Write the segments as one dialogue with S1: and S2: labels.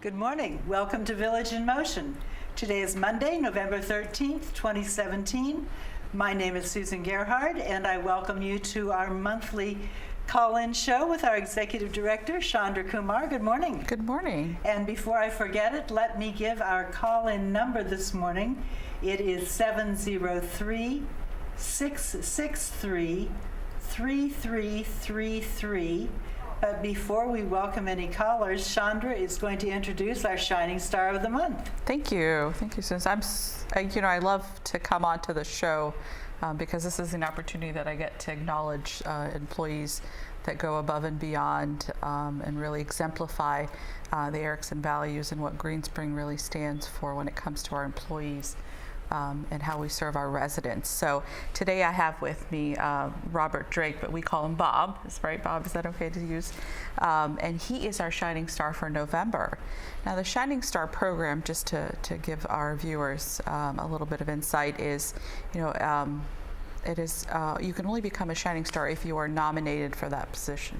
S1: Good morning. Welcome to Village in Motion. Today is Monday, November 13th, 2017. My name is Susan Gerhard, and I welcome you to our monthly call-in show with our Executive Director, Chandra Kumar. Good morning.
S2: Good morning.
S1: And before I forget it, let me give our call-in number this morning. It is 703-663-3333. But before we welcome any callers, Chandra is going to introduce our Shining Star of the Month.
S2: Thank you, Susan. I love to come onto the show because this is an opportunity that I get to acknowledge employees that go above and beyond and really exemplify the Erickson values and what Greenspring really stands for when it comes to our employees. And how we serve our residents. So today I have with me Robert Drake, but we call him Bob. Is right, Bob? Is that okay to use? And he is our Shining Star for November. Now the Shining Star program, just to give our viewers a little bit of insight, is, it is you can only become a Shining Star if you are nominated for that position,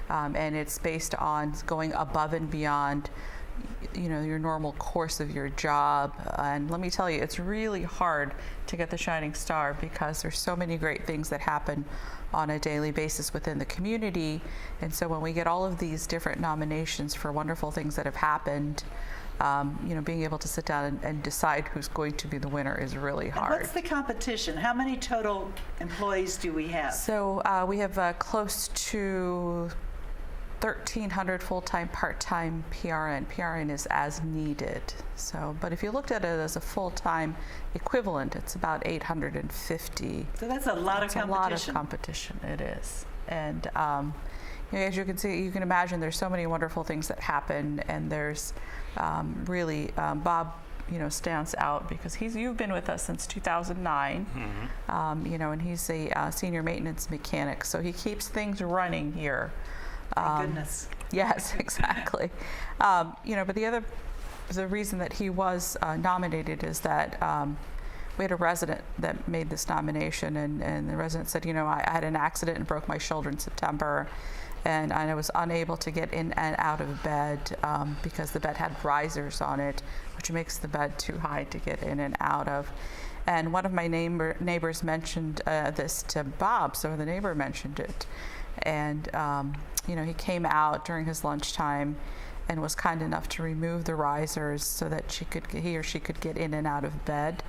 S2: and it's based on going above and beyond your normal course of your job. And let me tell you, it's really hard to get the Shining Star because there's so many great things that happen on a daily basis within the community. And so when we get all of these different nominations for wonderful things that have happened, being able to sit down and decide who's going to be the winner is really hard.
S1: And what's the competition? How many total employees do we have?
S2: So we have close to 1,300 full-time, part-time PRN. PRN is as needed. So, but if you looked at it as a full-time equivalent, it's about 850.
S1: So that's a lot of competition.
S2: It's a lot of competition. It is. And as you can see, you can imagine there's so many wonderful things that happen, and there's really Bob. Stands out because you've been with us since 2009. Mm-hmm. And he's a senior maintenance mechanic, so he keeps things running here.
S1: Thank goodness.
S2: Yes, exactly. But the reason that he was nominated is that we had a resident that made this nomination, and the resident said, I had an accident and broke my shoulder in September, and I was unable to get in and out of bed because the bed had risers on it, which makes the bed too high to get in and out of. And one of my neighbors mentioned this to Bob, so the neighbor mentioned it. And he came out during his lunchtime and was kind enough to remove the risers so that he or she could get in and out of bed.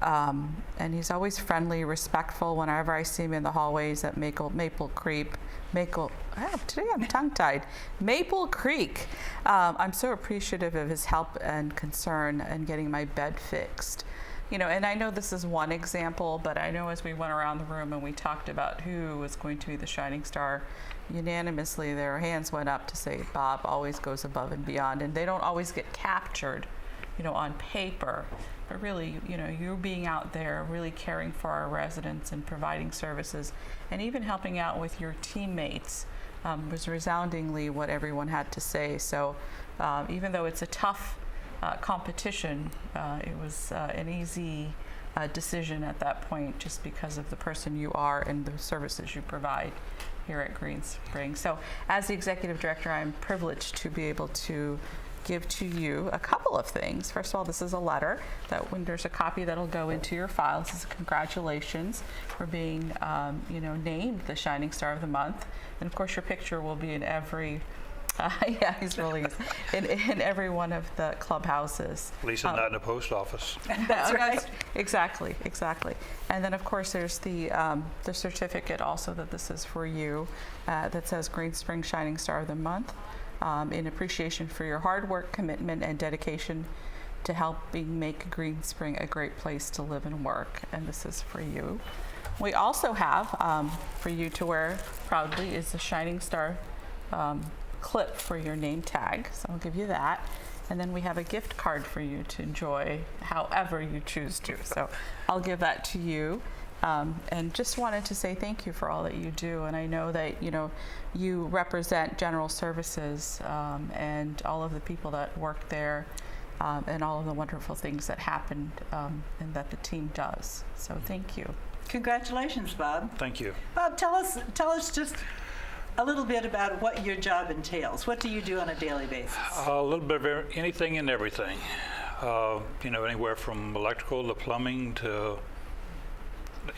S2: And he's always friendly, respectful. Whenever I see him in the hallways at Maple Creek, today I'm tongue-tied. Maple Creek. I'm so appreciative of his help and concern in getting my bed fixed. And I know this is one example, but I know as we went around the room and we talked about who was going to be the Shining Star, unanimously their hands went up to say Bob always goes above and beyond. And they don't always get captured, on paper. But really, you being out there, really caring for our residents and providing services, and even helping out with your teammates was resoundingly what everyone had to say. So even though it's a tough competition, it was an easy decision at that point just because of the person you are and the services you provide here at Greenspring. So as the Executive Director, I'm privileged to be able to give to you a couple of things. First of all, this is a letter that when there's a copy that'll go into your file. This is congratulations for being named the Shining Star of the Month. And of course your picture will be in every yeah, he's really in every one of the clubhouses.
S3: At least not in the post office.
S1: That's right.
S2: Exactly. And then of course there's the certificate also that this is for you that says Greenspring Shining Star of the Month in appreciation for your hard work, commitment, and dedication to helping make Greenspring a great place to live and work. And this is for you. We also have for you to wear proudly is the Shining Star clip for your name tag, so I'll give you that. And then we have a gift card for you to enjoy however you choose to. So I'll give that to you. And just wanted to say thank you for all that you do. And I know that you represent General Services and all of the people that work there and all of the wonderful things that happened and that the team does. So thank you.
S1: Congratulations, Bob.
S3: Thank you.
S1: Bob, tell us just a little bit about what your job entails. What do you do on a daily basis?
S3: A little bit of anything and everything. Anywhere from electrical to plumbing to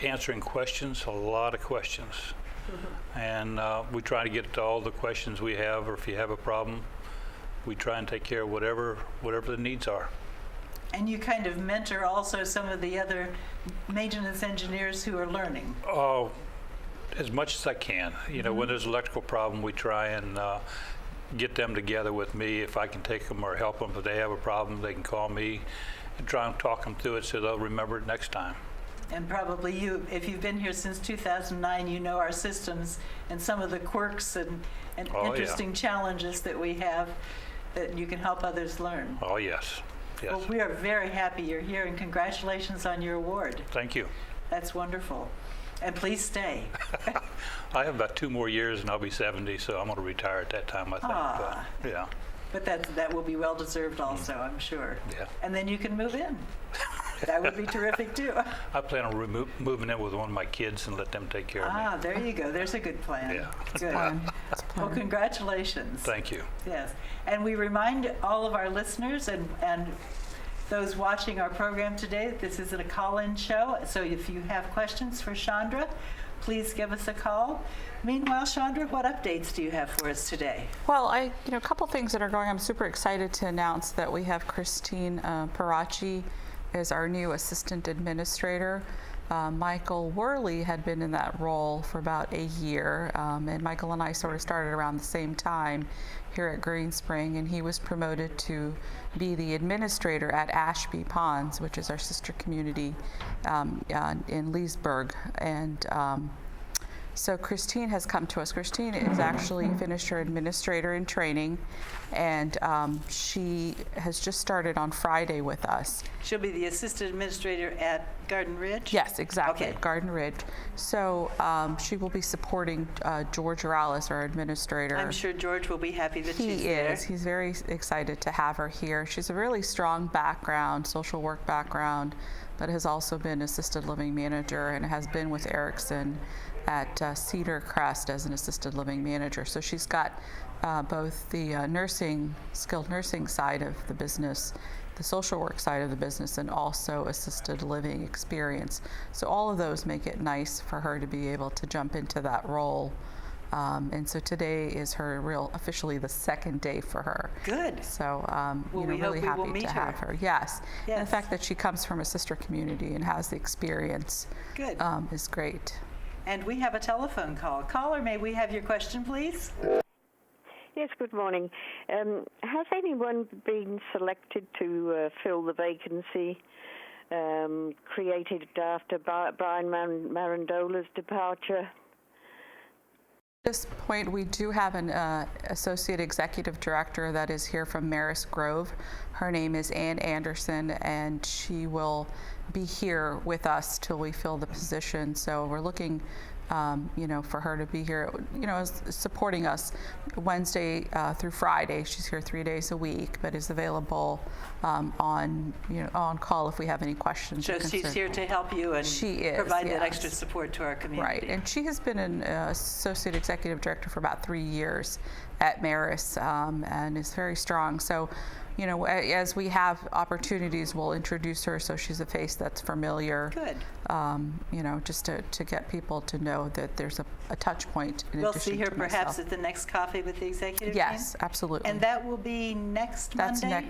S3: answering questions, a lot of questions. And we try to get to all the questions we have, or if you have a problem, we try and take care of whatever the needs are.
S1: And you kind of mentor also some of the other maintenance engineers who are learning.
S3: As much as I can. When there's an electrical problem, we try and get them together with me. If I can take them or help them, if they have a problem, they can call me and try and talk them through it so they'll remember it next time.
S1: And probably if you've been here since 2009, you know our systems and some of the quirks and interesting challenges that we have that you can help others learn.
S3: Oh, yes. Yes.
S1: Well, we are very happy you're here, and congratulations on your award.
S3: Thank you.
S1: That's wonderful. And please stay.
S3: I have about 2 more years and I'll be 70, so I'm going to retire at that time, I think. But, yeah.
S1: But that will be well deserved also, I'm sure.
S3: Yeah.
S1: And then you can move in. That would be terrific too.
S3: I plan on moving in with one of my kids and let them take care of me.
S1: There you go. There's a good plan.
S3: Yeah.
S1: Good. Well, congratulations.
S3: Thank you.
S1: Yes. And we remind all of our listeners and those watching our program today, this is a call-in show. So if you have questions for Chandra, please give us a call. Meanwhile, Chandra, what updates do you have for us today?
S2: Well, a couple things that are going. I'm super excited to announce that we have Christine Parachi as our new assistant administrator. Michael Worley had been in that role for about a year, and Michael and I sort of started around the same time here at Green Spring, and he was promoted to be the administrator at Ashby Ponds, which is our sister community in Leesburg. And so Christine has come to us. Christine is actually finished her administrator in training, and she has just started on Friday with us.
S1: She'll be the assistant administrator at Garden Ridge?
S2: Yes, exactly,
S1: Okay.
S2: Garden Ridge. So she will be supporting George Morales, our administrator.
S1: I'm sure George will be happy that she's
S2: He
S1: there.
S2: is. He's very excited to have her here. She's a really strong background, social work background, but has also been assisted living manager and has been with Erickson at Cedar Crest as an assisted living manager. So she's got both the skilled nursing side of the business, the social work side of the business, and also assisted living experience. So all of those make it nice for her to be able to jump into that role. And so today is her officially the second day for her.
S1: Good.
S2: So,
S1: Well, we
S2: really
S1: hope we will
S2: happy
S1: meet
S2: to have
S1: her.
S2: her. Yes. And the
S1: Yes.
S2: fact that she comes from a sister community and has the experience
S1: Good.
S2: is great.
S1: And we have a telephone call. Caller, may we have your question, please?
S4: Yes, good morning. Has anyone been selected to fill the vacancy created after Brian Marandola's departure?
S2: At this point, we do have an associate executive director that is here from Marist Grove. Her name is Ann Anderson, and she will be here with us till we fill the position. So we're looking, for her to be here, supporting us Wednesday through Friday. She's here 3 days a week, but is available on call if we have any questions.
S1: So she's here to help you and
S2: She is,
S1: provide that
S2: yes.
S1: extra support to our community.
S2: Right, and she has been an associate executive director for about 3 years at Marist, and is very strong. So, as we have opportunities, we'll introduce her so she's a face that's familiar.
S1: Good.
S2: Just to get people to know that there's a touch point in
S1: We'll
S2: addition
S1: see her
S2: to
S1: perhaps
S2: myself.
S1: at the next coffee with the executive team?
S2: Yes, absolutely.
S1: And that will be next
S2: That's
S1: Monday?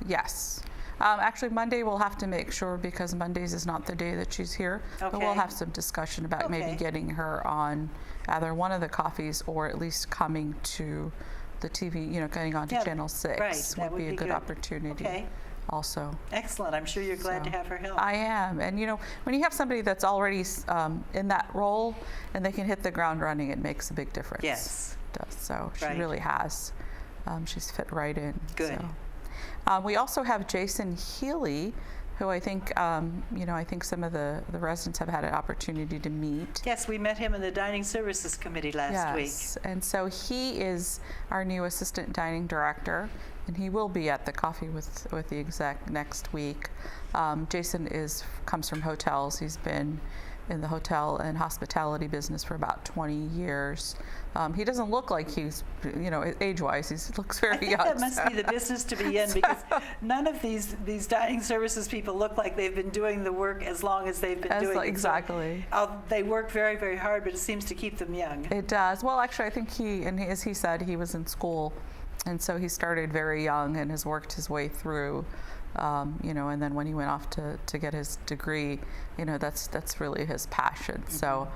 S2: yes. Actually, Monday we'll have to make sure, because Mondays is not the day that she's here. But we'll
S1: Okay.
S2: have some discussion about maybe
S1: Okay.
S2: getting her on either one of the coffees or at least coming to the TV, getting onto
S1: Yeah,
S2: Channel 6
S1: right, that
S2: would be a good
S1: good.
S2: opportunity
S1: Okay.
S2: also.
S1: Excellent. I'm sure you're glad to
S2: So,
S1: have her help.
S2: I am. And, when you have somebody that's already in that role and they can hit the ground running, it makes a big difference.
S1: Yes.
S2: It does. So she
S1: Right.
S2: really has. She's fit right in.
S1: Good.
S2: So. We also have Jason Healy, who I think, I think some of the residents have had an opportunity to meet.
S1: Yes, we met him in the Dining Services Committee last week.
S2: Yes, and so he is our new assistant dining director, and he will be at the coffee with the exec next week. Jason comes from hotels. He's been in the hotel and hospitality business for about 20 years. He doesn't look like he's, age-wise, he looks very
S1: I think
S2: young.
S1: that must be the business to be in, because none of these dining services people look like they've been doing the work as long as they've been doing it.
S2: Exactly.
S1: So, they work very, very hard, but it seems to keep them young.
S2: It does. Well, actually, I think as he said, he was in school, and so he started very young and has worked his way through. And then when he went off to get his degree, that's really his passion. Mm-hmm. So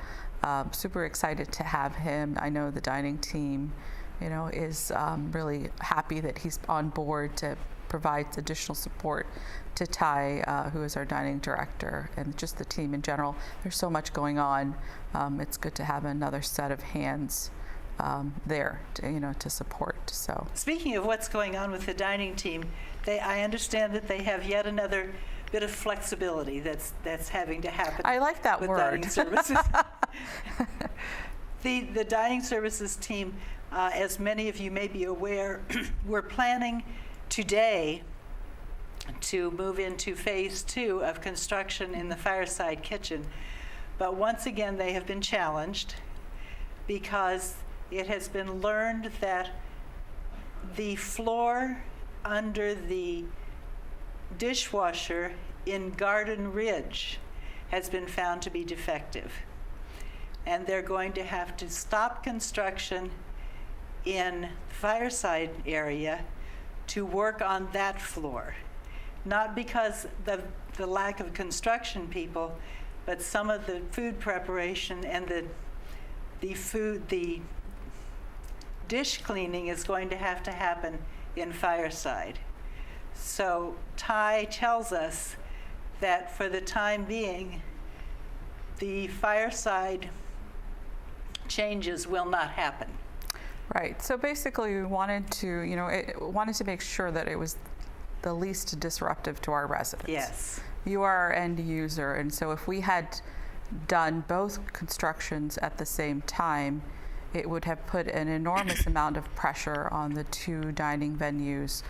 S2: super excited to have him. I know the dining team, is really happy that he's on board to provide additional support to Ty, who is our dining director, and just the team in general. There's so much going on. It's good to have another set of hands there to support. So
S1: speaking of what's going on with the dining team, I understand that they have yet another bit of flexibility that's having to happen.
S2: I like that
S1: with
S2: word.
S1: Dining services. The dining services team, as many of you may be aware, we're planning today to move into phase 2 of construction in the fireside kitchen. But once again, they have been challenged because it has been learned that the floor under the dishwasher in Garden Ridge has been found to be defective. And they're going to have to stop construction in the fireside area to work on that floor. Not because the lack of construction people, but some of the food preparation and the dish cleaning is going to happen in fireside. So Ty tells us that for the time being, the fireside changes will not happen.
S2: Right. So basically, we wanted to make sure that it was the least disruptive to our residents.
S1: Yes.
S2: You are our end user, and so if we had done both constructions at the same time, it would have put an enormous amount of pressure on the 2 dining venues,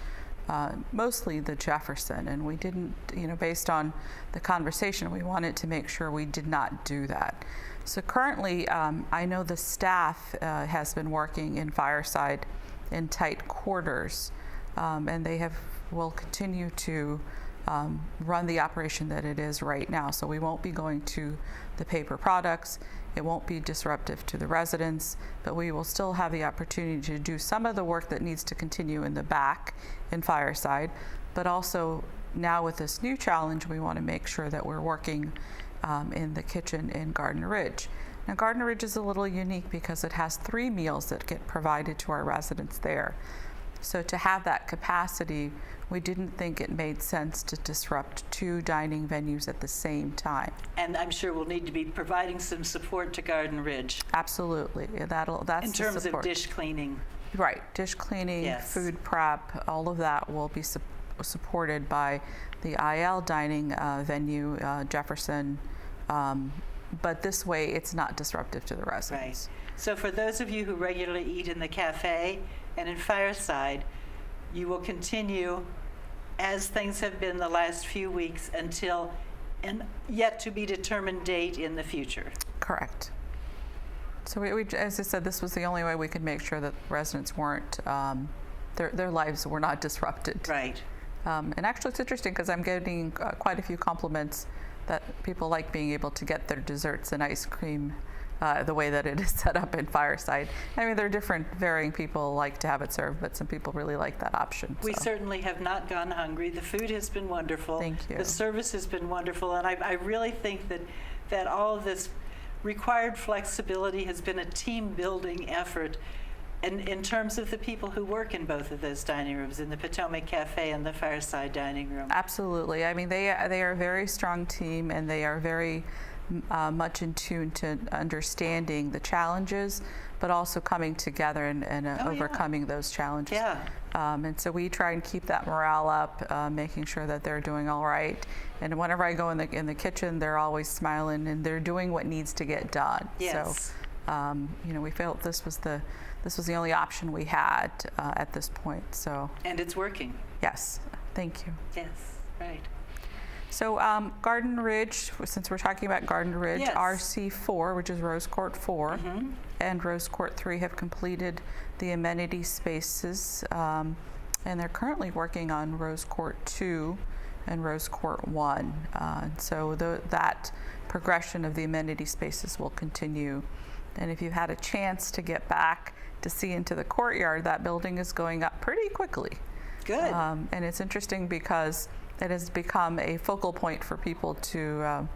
S2: mostly the Jefferson. And we didn't, based on the conversation, we wanted to make sure we did not do that. So currently, I know the staff has been working in fireside in tight quarters, and they will continue to run the operation that it is right now. So we won't be going to the paper products. It won't be disruptive to the residents, but we will still have the opportunity to do some of the work that needs to continue in the back in fireside. But also now with this new challenge, we want to make sure that we're working in the kitchen in Garden Ridge. Now Garden Ridge is a little unique because it has 3 meals that get provided to our residents there. So to have that capacity, we didn't think it made sense to disrupt 2 dining venues at the same time.
S1: And I'm sure we'll need to be providing some support to Garden Ridge.
S2: Absolutely. That's
S1: in terms
S2: the support.
S1: of dish cleaning.
S2: Right. Dish cleaning,
S1: yes.
S2: Food prep, all of that will be supported by the IL dining venue, Jefferson. But this way, it's not disruptive to the residents.
S1: Right. So for those of you who regularly eat in the cafe and in fireside, you will continue as things have been the last few weeks until an yet to be determined date in the future.
S2: Correct. So we as I said, this was the only way we could make sure that residents weren't, their lives were not disrupted.
S1: Right.
S2: And actually it's interesting because I'm getting quite a few compliments that people like being able to get their desserts and ice cream the way that it is set up in fireside. I mean, there are different varying people like to have it served, but some people really like that option.
S1: We certainly have not gone hungry. The food has been wonderful.
S2: Thank you.
S1: The service has been wonderful, and I really think that all of this required flexibility has been a team-building effort in terms of the people who work in both of those dining rooms, in the Potomac Cafe and the Fireside Dining Room.
S2: Absolutely. I mean, they are a very strong team, and they are very much in tune to understanding the challenges, but also coming together and overcoming those challenges.
S1: Yeah.
S2: And so we try and keep that morale up, making sure that they're doing all right. And whenever I go in the kitchen, they're always smiling and they're doing what needs to get done.
S1: Yes.
S2: So, we felt this was the only option we had at this point. So.
S1: And it's working.
S2: Yes. Thank you.
S1: Yes. Right.
S2: So Garden Ridge, since we're talking about Garden Ridge,
S1: Yes.
S2: RC4, which is Rose Court 4,
S1: Mm-hmm.
S2: and Rose Court 3 have completed the amenity spaces, and they're currently working on Rose Court 2 and Rose Court 1. So that progression of the amenity spaces will continue. And if you've had a chance to get back to see into the courtyard, that building is going up pretty quickly.
S1: Good.
S2: And it's interesting because it has become a focal point for people to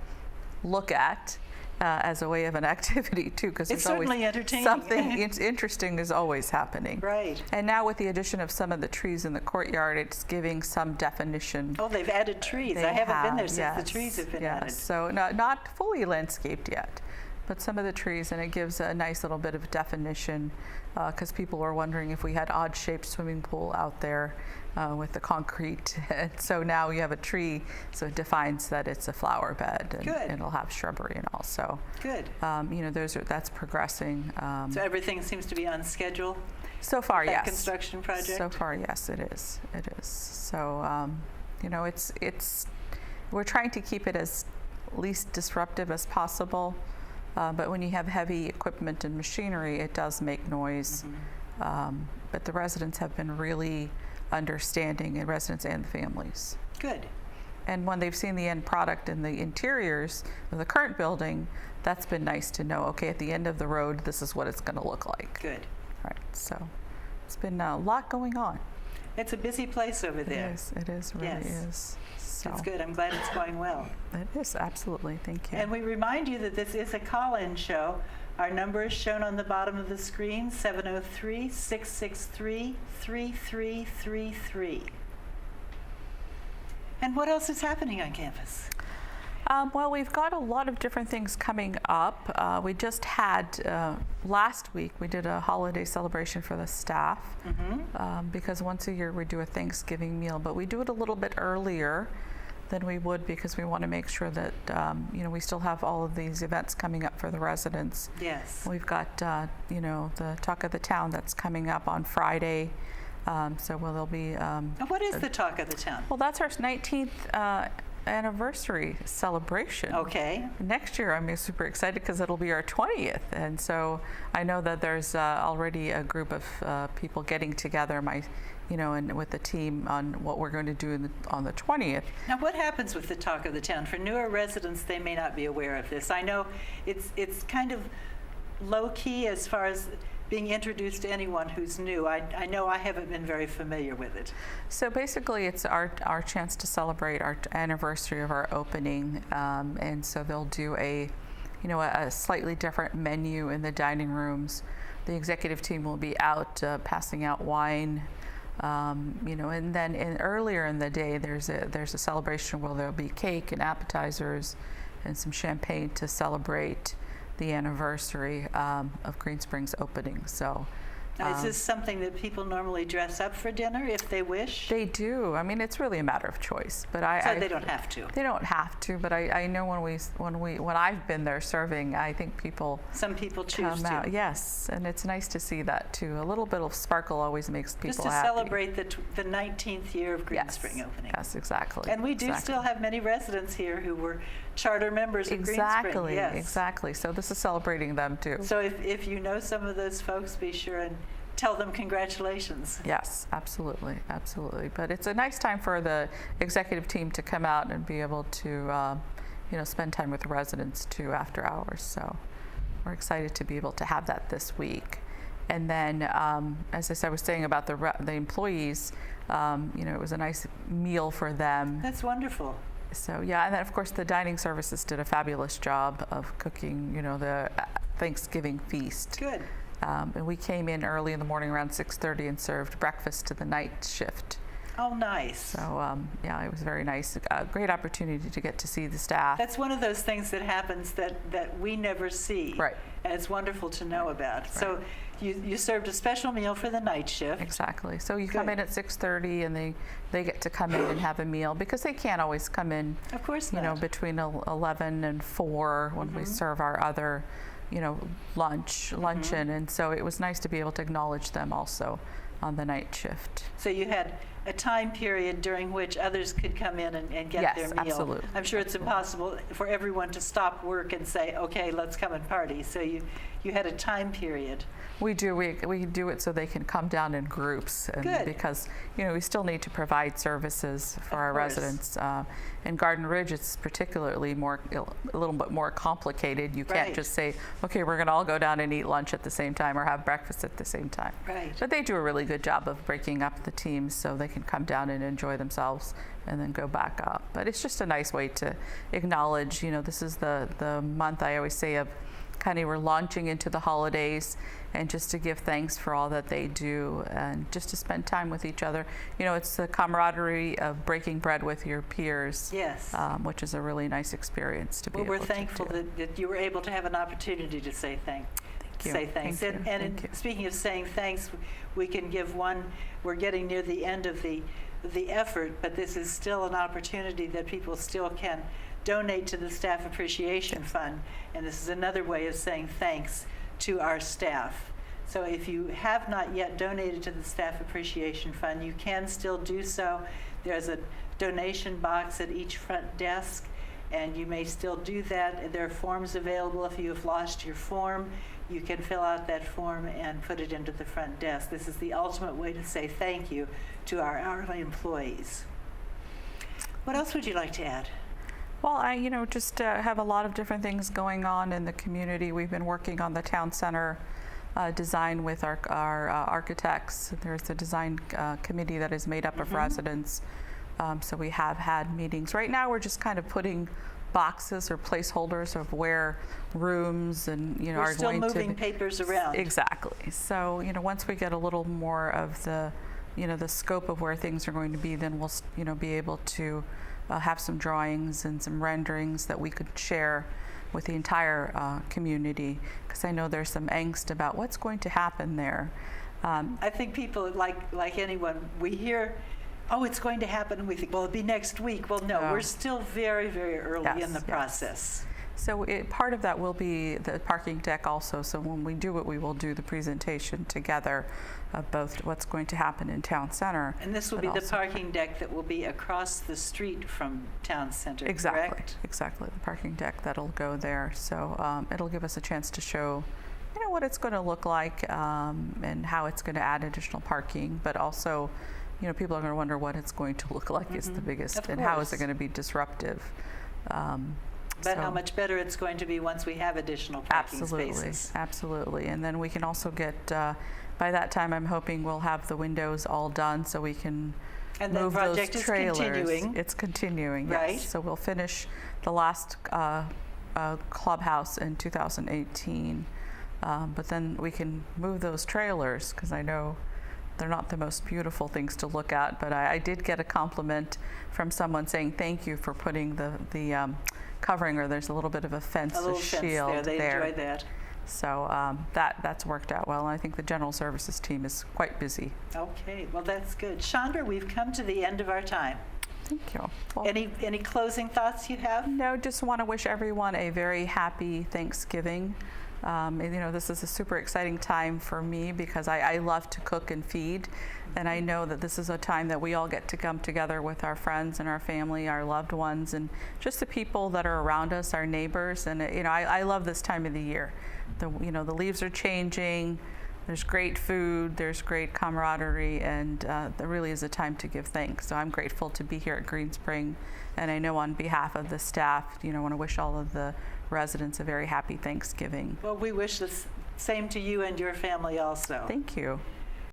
S2: look at as a way of an activity too, because
S1: It's
S2: there's always
S1: certainly entertaining.
S2: something interesting is always happening.
S1: Right.
S2: And now with the addition of some of the trees in the courtyard, it's giving some definition.
S1: Oh, they've added trees.
S2: They
S1: I haven't been there
S2: have,
S1: since the
S2: yes,
S1: trees have been
S2: yes.
S1: added.
S2: So not fully landscaped yet, but some of the trees, and it gives a nice little bit of definition because people were wondering if we had odd-shaped swimming pool out there with the concrete. And so now you have a tree, so it defines that it's a flower bed, and
S1: Good.
S2: it'll have shrubbery and all. So,
S1: Good.
S2: that's progressing.
S1: So everything seems to be on schedule?
S2: So far,
S1: that
S2: yes.
S1: construction project?
S2: So far, yes, it is. It is. So, it's we're trying to keep it as least disruptive as possible. But when you have heavy equipment and machinery, it does make noise. But the residents have been really understanding, and residents and the families.
S1: Good.
S2: And when they've seen the end product in the interiors of the current building, that's been nice to know, okay, at the end of the road, this is what it's going to look like.
S1: Good.
S2: Right. So it's been a lot going on.
S1: It's a busy place over there.
S2: It is, really
S1: Yes.
S2: is. So
S1: It's good. I'm glad it's going well.
S2: it is, absolutely. Thank you.
S1: And we remind you that this is a call-in show. Our number is shown on the bottom of the screen, 703-663-3333. And what else is happening on campus?
S2: Well, we've got a lot of different things coming up. We just had, last week, we did a holiday celebration for the staff because once a year we do a Thanksgiving meal, but we do it a little bit earlier than we would because we want to make sure that, we still have all of these events coming up for the residents.
S1: Yes.
S2: We've got, the Talk of the Town that's coming up on Friday. There'll be...
S1: What is the Talk of the Town?
S2: Well, that's our 19th anniversary celebration.
S1: Okay.
S2: Next year, I'm super excited because it'll be our 20th. And so I know that there's already a group of people getting together, and with the team on what we're going to do on the 20th.
S1: Now, what happens with the Talk of the Town? For newer residents, they may not be aware of this. I know it's kind of low-key as far as being introduced to anyone who's new. I know I haven't been very familiar with it.
S2: So basically, it's our chance to celebrate our anniversary of our opening, and so they'll do a slightly different menu in the dining rooms. The executive team will be out passing out wine, and then earlier in the day there's a celebration where there'll be cake and appetizers and some champagne to celebrate the anniversary of Green Springs opening. So
S1: Now, is this something that people normally dress up for dinner if they wish?
S2: they do. I mean, it's really a matter of choice, but
S1: So they don't have to.
S2: They don't have to, but I know when I've been there serving, I think people
S1: Some people choose
S2: come
S1: to.
S2: out. Yes, and it's nice to see that too. A little bit of sparkle always makes people
S1: Just to
S2: happy.
S1: celebrate the 19th year of Green
S2: Yes.
S1: Spring opening.
S2: Yes, exactly.
S1: And we do
S2: exactly.
S1: still have many residents here who were charter members of Green Spring. Yes.
S2: Exactly. So this is celebrating them too.
S1: So if you know some of those folks, be sure and tell them congratulations.
S2: Yes, absolutely, absolutely. But it's a nice time for the executive team to come out and be able to, spend time with the residents too after hours. So we're excited to be able to have that this week. And then, as I said, I was saying about the employees, it was a nice meal for them.
S1: That's wonderful.
S2: So yeah, and then of course the dining services did a fabulous job of cooking, the Thanksgiving feast.
S1: Good.
S2: And we came in early in the morning around 6:30 and served breakfast to the night shift.
S1: Oh, nice.
S2: So it was very nice. A great opportunity to get to see the staff.
S1: That's one of those things that happens that we never see.
S2: Right.
S1: And it's wonderful to know about. So you served a special meal for the night shift.
S2: Exactly. So you come
S1: Good.
S2: in at 6:30 and they get to come in and have a meal because they can't always come in,
S1: Of course not.
S2: between 11 and 4 when we serve our other, luncheon. And so it was nice to be able to acknowledge them also on the night shift.
S1: So you had a time period during which others could come in and get
S2: Yes,
S1: their meal.
S2: absolutely.
S1: I'm sure it's
S2: Absolutely.
S1: impossible for everyone to stop work and say, okay, let's come and party. So you had a time period.
S2: We do. We do it so they can come down in groups, and
S1: Good.
S2: because we still need to provide services for our
S1: course.
S2: residents. In Garden Ridge, it's particularly a little bit more complicated. You can't
S1: Right.
S2: just say, okay, we're going to all go down and eat lunch at the same time or have breakfast at the same time.
S1: Right.
S2: But they do a really good job of breaking up the teams so they can come down and enjoy themselves and then go back up. But it's just a nice way to acknowledge. This is the month, I always say, of kind of we're launching into the holidays, and just to give thanks for all that they do and just to spend time with each other. It's the camaraderie of breaking bread with your peers,
S1: Yes.
S2: which is a really nice experience to be
S1: Well,
S2: able
S1: we're
S2: to
S1: thankful
S2: do.
S1: that you were able to have an opportunity to say
S2: Thank you.
S1: say thanks.
S2: Thank you. Thank you.
S1: Speaking of saying thanks, we can give one. We're getting near the end of the effort, but this is still an opportunity that people still can donate to the Staff Appreciation Fund, and this is another way of saying thanks to our staff. So if you have not yet donated to the Staff Appreciation Fund, you can still do so. There's a donation box at each front desk, and you may still do that. There are forms available. If you have lost your form, you can fill out that form and put it into the front desk. This is the ultimate way to say thank you to our hourly employees. What else would you like to add?
S2: Well, I just have a lot of different things going on in the community. We've been working on the town center design with our architects. There's a design committee that is made up of residents. So we have had meetings. Right now, we're just kind of putting boxes or placeholders of where rooms and
S1: We're
S2: are
S1: still
S2: going
S1: moving
S2: to
S1: papers around.
S2: Exactly. So once we get a little more of the the scope of where things are going to be, then we'll be able to have some drawings and some renderings that we could share with the entire community, because I know there's some angst about what's going to happen there.
S1: I think people, like anyone, we hear, oh, it's going to happen, and we think, well, it'll be next week. Well, no,
S2: No.
S1: we're still very, very early in
S2: Yes,
S1: the
S2: yes.
S1: process.
S2: So part of that will be the parking deck also. So when we do it, we will do the presentation together of both what's going to happen in Town Center.
S1: And this will
S2: but
S1: be the
S2: also-
S1: parking deck that will be across the street from Town Center,
S2: Exactly,
S1: correct?
S2: exactly. The parking deck that'll go there. So it'll give us a chance to show, what it's going to look like and how it's going to add additional parking. But also, people are going to wonder what it's going to look like is the biggest,
S1: Of
S2: and how is
S1: course.
S2: it going to be disruptive.
S1: But how
S2: So-
S1: much better it's going to be once we have additional parking
S2: Absolutely,
S1: spaces.
S2: absolutely. And then we can also get, by that time, I'm hoping we'll have the windows all done so we can
S1: And that
S2: move
S1: project
S2: those
S1: is
S2: trailers.
S1: continuing.
S2: It's continuing,
S1: Right.
S2: yes. So we'll finish the last clubhouse in 2018. But then we can move those trailers, because I know they're not the most beautiful things to look at. But I did get a compliment from someone saying thank you for putting the covering, or there's a little bit of a fence,
S1: A little fence
S2: shield
S1: there, they
S2: there.
S1: enjoyed that.
S2: So that's worked out well, and I think the general services team is quite busy.
S1: Okay, well, that's good. Chandra, we've come to the end of our time.
S2: Thank you. Well,
S1: Any closing thoughts you have?
S2: no, just want to wish everyone a very happy Thanksgiving. This is a super exciting time for me because I love to cook and feed, and I know that this is a time that we all get to come together with our friends and our family, our loved ones, and just the people that are around us, our neighbors. And I love this time of the year. The leaves are changing. There's great food. There's great camaraderie, and there really is a time to give thanks. So I'm grateful to be here at Green Spring, and I know on behalf of the staff, I want to wish all of the residents a very happy Thanksgiving.
S1: Well, we wish the same to you and your family also.
S2: Thank you.